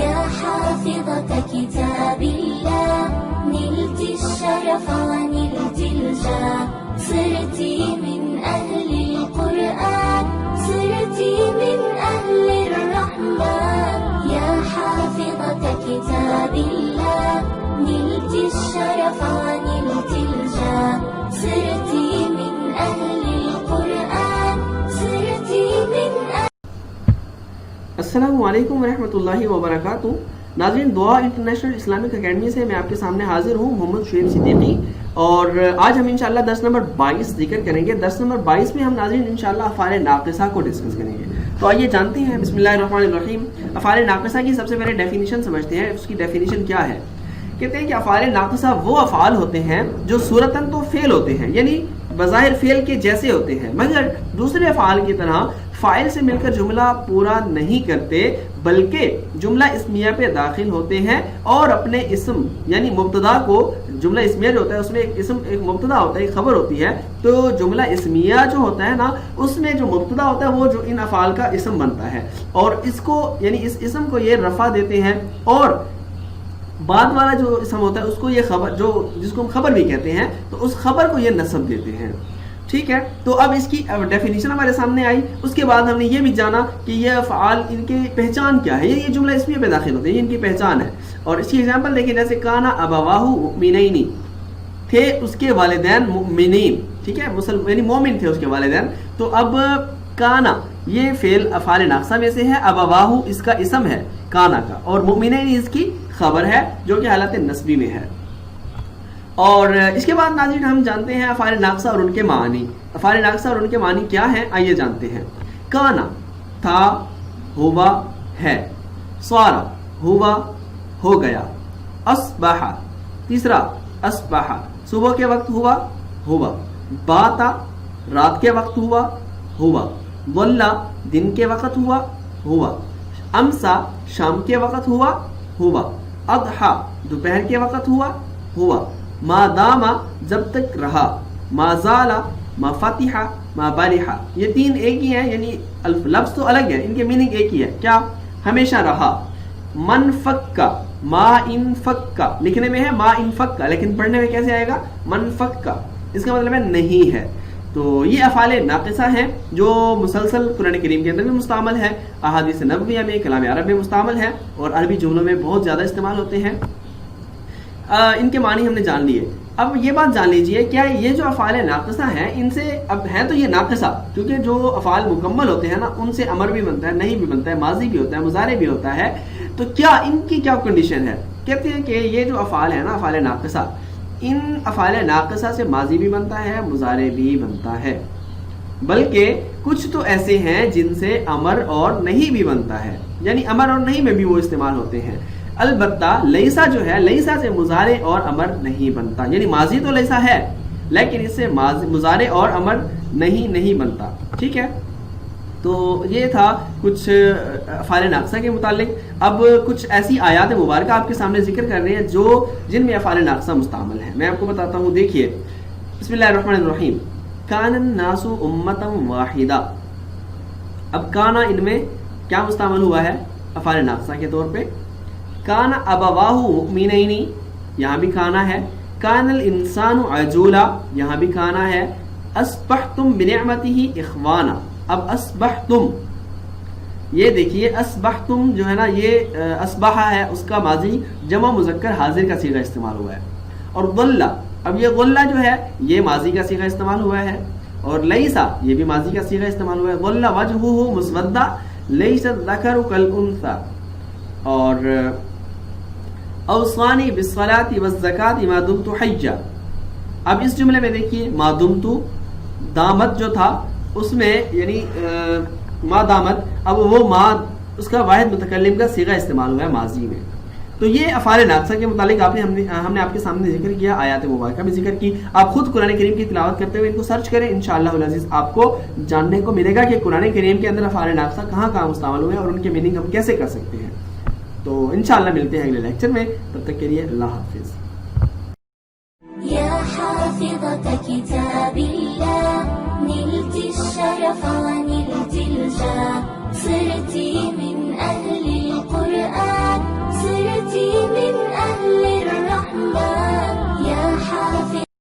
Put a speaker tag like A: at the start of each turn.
A: يا حافظة كتاب الله نلت الشرف ونلت الجاه صرت من أهل القرآن صرت من أهل الرحمن يا حافظة كتاب الله نلت الشرف ونلت الجاه صرت من أهل القرآن صرت من
B: अस्सलामु अलैकुम वरहमतुल्लाहि वबरकातुहू। नाज़रीन, दुआ इंटरनेशनल इस्लामिक एकेडमी से मैं आपके सामने हाजिर हूँ, मोहम्मद शुएब सिद्दीकी। और आज हम इंशाल्लाह दर्स नंबर 22 जिक्र करेंगे। दर्स नंबर 22 में हम नाज़रीन इंशाल्लाह अफ़आल नाक़िसा को डिस्कस करेंगे। तो आइए जानते हैं, बिस्मिल्लाहिर्रहमानिर्रहीम। अफ़आल नाक़िसा की सबसे पहले डेफिनेशन समझते हैं। उसकी डेफिनेशन क्या है? कहते हैं कि अफ़आल नाक़िसा वो अफ़आल होते हैं जो सूरतन तो फेल होते हैं, यानी बज़ाहिर फेल के जैसे होते हैं, मगर दूसरे अफ़आल की तरह फाइल से मिलकर जुमला पूरा नहीं करते, बल्कि जुमला इस्मिया पे दाखिल होते हैं और अपने इस्म यानी मुब्तदा को, जुमला इस्मिया जो होता है उसमें एक इस्म, एक मुब्तदा होता है, एक खबर होती है। तो जुमला इस्मिया जो होता है ना, उसमें जो मुब्तदा होता है वो जो इन अफ़आल का इस्म बनता है, और इसको यानी इस इस्म को ये रफा देते हैं, और बाद वाला जो इस्म होता है उसको ये खबर, जो जिसको हम खबर भी कहते हैं, तो उस खबर को ये नस्ब देते हैं। ठीक है, तो अब इसकी डेफिनेशन हमारे सामने आई। उसके बाद हमने ये भी जाना कि ये अफ़आल, इनकी पहचान क्या है। ये जुमला इसमें पे दाखिल होते हैं, ये इनकी पहचान है। और इसकी एग्जांपल देखिए, जैसे काना अबवाहु मुमिनैनी, थे उसके वालिदैन मुमिनीन। ठीक है, मुसलमान यानी मोमिन थे उसके वालिदैन। तो अब काना ये फेल अफ़आल नाक़िसा में से है, अबवाहु इसका इसम है काना का, और मुमिनैनी इसकी खबर है जो कि हालत नस्बी में है। और इसके बाद नाज़रीन हम जानते हैं अफ़आल नाक़िसा और उनके मानी। अफ़आल नाक़िसा और उनके मानी क्या है, आइए जानते हैं। काना था, हुआ है, सारा हुआ हो गया, अस्बहा तीसरा अस्बहा सुबह के वक्त हुआ, बाता रात के वक्त हुआ, वल्ला दिन के वक्त हुआ, अमसा शाम के वक्त हुआ, अदहा दोपहर के वक्त हुआ, मादामा जब तक रहा, माजाला, माफतिहा, माबालिहा। ये तीन एक ही है, यानी लफ्ज तो अलग है, इनके मीनिंग एक ही है। क्या? हमेशा रहा। मन फक्का, मा इन फक्का लिखने में है मा इन फक्का, लेकिन पढ़ने में कैसे आएगा? मन फक्का। इसका मतलब है नहीं है। तो ये अफ़आल नाक़िसा हैं जो मुसलसल कुरान करीम के अंदर भी मुस्तामल है, अहादीस नबविया में, कलाम अरब में मुस्तामल है, और अरबी जुमलों में बहुत ज़्यादा इस्तेमाल होते हैं। इनके मानी हमने जान लिए। अब ये बात जान लीजिए, क्या ये जो अफ़आल नाक़िसा हैं, इनसे अब है तो ये नाक़िसा, क्योंकि जो अफ़आल मुकम्मल होते हैं ना, उनसे अमर भी बनता है, नहीं भी बनता है, माजी भी होता है, मुज़ारे भी होता है। तो क्या इनकी क्या कंडीशन है? कहते हैं कि ये जो अफ़आल है ना, अफ़आल नाक़िसा, इन अफ़आल नाक़िसा से माजी भी बनता है, मुज़ारे भी बनता है, बल्कि कुछ तो ऐसे हैं जिनसे अमर और नहीं भी बनता है, यानी अमर और नहीं में भी वो इस्तेमाल होते हैं। अलबत्ता लैसा जो है, लैसा से मुज़ारे और अमर नहीं बनता, यानी माजी तो लैसा है, लेकिन इससे मुज़ारे और अमर नहीं बनता। ठीक है, तो ये था कुछ अफ़आल नाक़िसा के मुतालिक। अब कुछ ऐसी आयात मुबारक आपके सामने जिक्र कर रहे हैं जो जिनमें अफ़आल नाक़िसा मुस्तामल है। मैं आपको बताता हूँ, देखिए, बिस्मिल्लाहिर्रहमानिर्रहीम। कानन नासु उम्मतम वाहिदा। अब काना इनमें क्या मुस्तामल हुआ है अफ़आल नाक़िसा के तौर पे? काना अबवाहु मुमिनैनी, यहाँ भी काना है। कानल इंसानु अजूला, यहाँ भी काना है। अस्बहतुम बिनिअमतिही इख्वाना। अब अस्बहतुम, ये देखिए, अस्बहतुम जो है ना, ये अस्बहा है, उसका माजी जमा मुज़क्कर हाजिर का सीगा इस्तेमाल हुआ है। और गुल्ला, अब ये गुल्ला जो है ये माजी का सीगा इस्तेमाल हुआ है। और लैसा, ये भी माजी का सीगा इस्तेमाल हुआ है। गुल्ला वजहुहु मुस्वद्दा लैसा ज़करु कल उन्सा। और औसानी बिस्सलाति वज़्ज़काति मा दुमतु हय्या। अब इस जुमले में देखिए, मा दुमतु दामत जो था उसमें, यानी मा दामत, अब वो मा उसका वाहिद मुतकल्लिम का सीगा इस्तेमाल हुआ है माजी में। तो ये अफ़आल नाक़िसा के मुतालिक हमने आपके सामने जिक्र किया, आयात मुबारक भी जिक्र की। आप खुद कुरान करीम की तिलावत करते हुए इनको सर्च करें, इंशाअल्लाह अज़ीज़ आपको जानने को मिलेगा कि कुरान करीम के अंदर अफ़आल नाक़िसा कहाँ मुस्तामल हुए और उनके मीनिंग हम कैसे कर सकते हैं। तो इंशाअल्लाह मिलते हैं अगले लेक्चर में, तब तक के लिए अल्लाह हाफिज़।
A: या हाफ़िज़त किताबिल्लाह निलति الشرف ونلت الجاه صرت من